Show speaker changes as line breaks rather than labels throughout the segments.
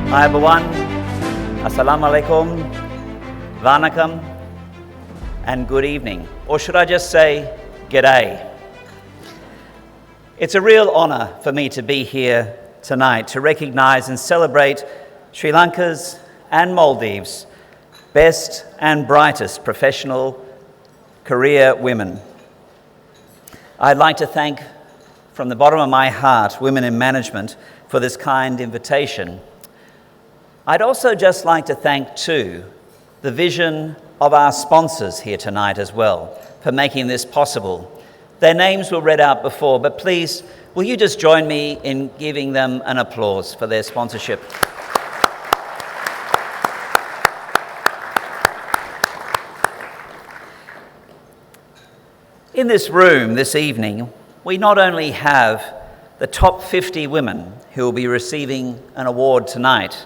Hi everyone, Assalamu alaikum, Vanakkam, and good evening. Or should I just say, G'day. It's a real honour for me to be here tonight to recognise and celebrate Sri Lanka's and Maldives' best and brightest professional career women. I'd like to thank from the bottom of my heart women in management for this kind invitation. I'd also just like to thank too the vision of our sponsors here tonight as well for making this possible. Their names were read out before, but please, will you just join me in giving them an applause for their sponsorship? In this room this evening, we not only have the top 50 women who will be receiving an award tonight,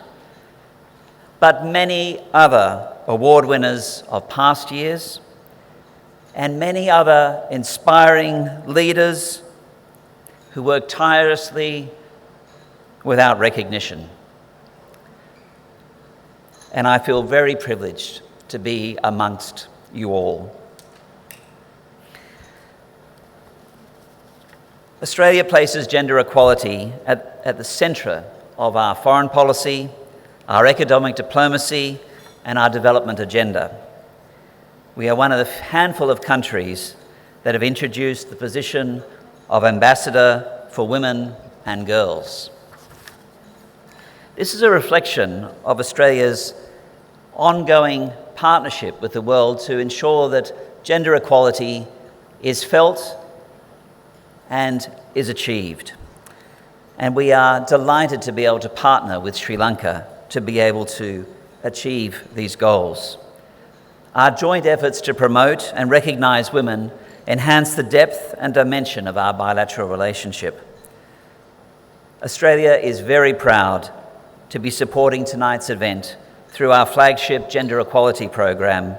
but many other award winners of past years and many other inspiring leaders who work tirelessly without recognition. And I feel very privileged to be amongst you all. Australia places gender equality at the centre of our foreign policy, our economic diplomacy, and our development agenda. We are one of the handful of countries that have introduced the position of Ambassador for Women and Girls. This is a reflection of Australia's ongoing partnership with the world to ensure that gender equality is felt and is achieved. And we are delighted to be able to partner with Sri Lanka to be able to achieve these goals. Our joint efforts to promote and recognise women enhance the depth and dimension of our bilateral relationship. Australia is very proud to be supporting tonight's event through our flagship gender equality program,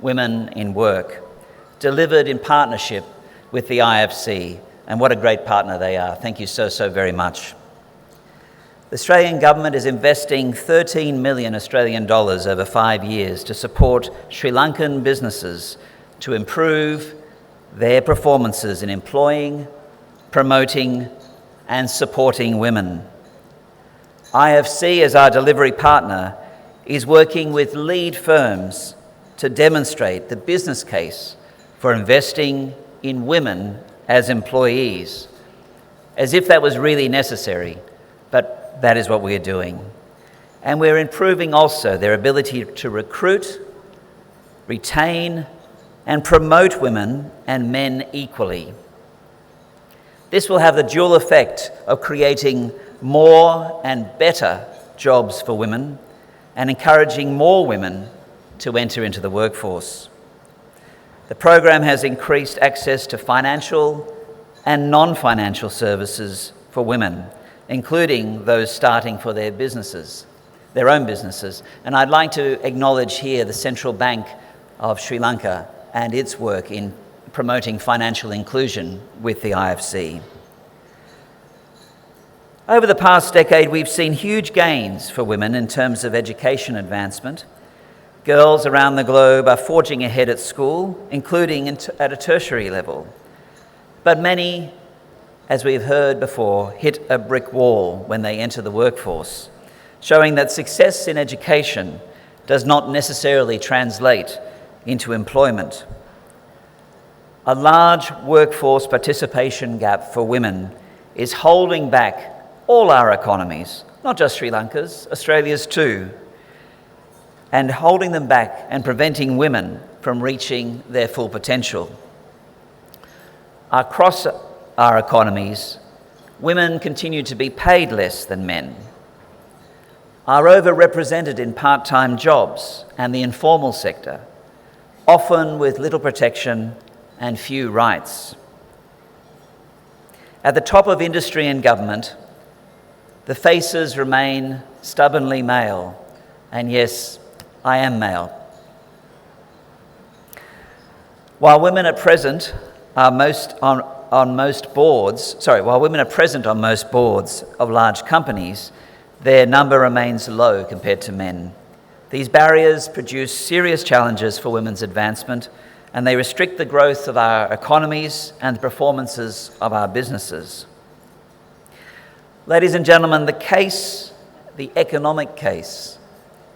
Women in Work, delivered in partnership with the IFC, and what a great partner they are. Thank you so very much. The Australian government is investing 13 million Australian dollars over 5 years to support Sri Lankan businesses to improve their performances in employing, promoting, and supporting women. IFC, as our delivery partner, is working with lead firms to demonstrate the business case for investing in women as employees, as if that was really necessary, but that is what we're doing. And we're improving also their ability to recruit, retain, and promote women and men equally. This will have the dual effect of creating more and better jobs for women and encouraging more women to enter into the workforce. The program has increased access to financial and non-financial services for women, including those starting for their businesses, their own businesses. And I'd like to acknowledge here the Central Bank of Sri Lanka and its work in promoting financial inclusion with the IFC. Over the past decade, we've seen huge gains for women in terms of education advancement. Girls around the globe are forging ahead at school, including at a tertiary level. But many, as we've heard before, hit a brick wall when they enter the workforce, showing that success in education does not necessarily translate into employment. A large workforce participation gap for women is holding back all our economies, not just Sri Lanka's, Australia's too, and holding them back and preventing women from reaching their full potential. Across our economies, women continue to be paid less than men, are overrepresented in part-time jobs and the informal sector, often with little protection and few rights. At the top of industry and government, the faces remain stubbornly male, and yes, I am male. While women are present on most boards of large companies, their number remains low compared to men. These barriers produce serious challenges for women's advancement, and they restrict the growth of our economies and the performances of our businesses. Ladies and gentlemen, the economic case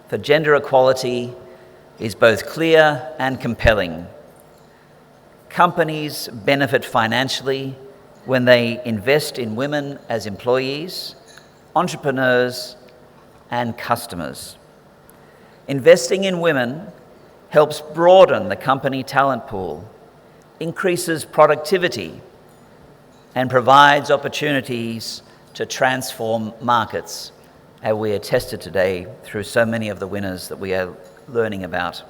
for gender equality is both clear and compelling. Companies benefit financially when they invest in women as employees, entrepreneurs, and customers. Investing in women helps broaden the company talent pool, increases productivity, and provides opportunities to transform markets, as we attested today through so many of the winners that we are learning about.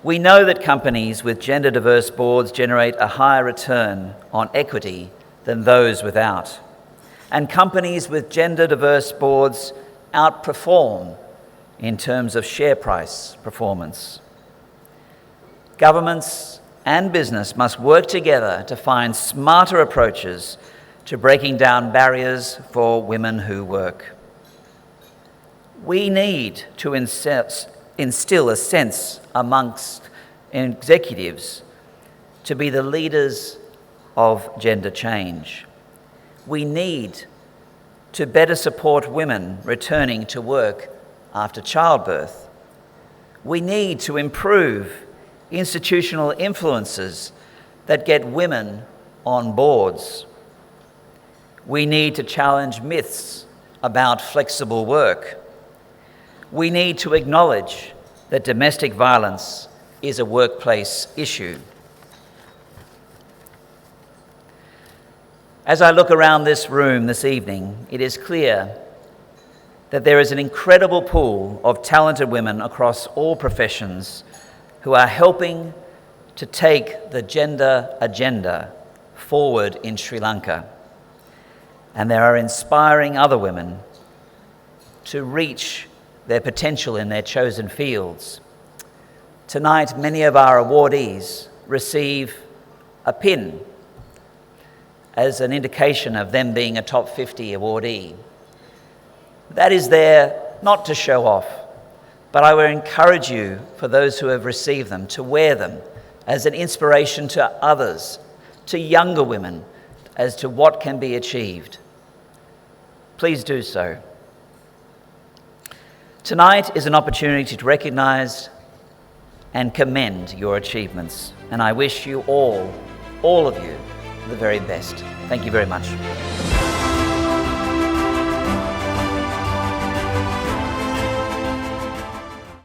We know that companies with gender-diverse boards generate a higher return on equity than those without. And companies with gender-diverse boards outperform in terms of share price performance. Governments and business must work together to find smarter approaches to breaking down barriers for women who work. We need to instill a sense amongst executives to be the leaders of gender change. We need to better support women returning to work after childbirth. We need to improve institutional influences that get women on boards. We need to challenge myths about flexible work. We need to acknowledge that domestic violence is a workplace issue. As I look around this room this evening, it is clear that there is an incredible pool of talented women across all professions who are helping to take the gender agenda forward in Sri Lanka. And they are inspiring other women to reach their potential in their chosen fields. Tonight, many of our awardees receive a pin as an indication of them being a top 50 awardee. That is there not to show off, but I would encourage you, for those who have received them, to wear them as an inspiration to others, to younger women, as to what can be achieved. Please do so. Tonight is an opportunity to recognise and commend your achievements, and I wish you all of you, the very best. Thank you very much.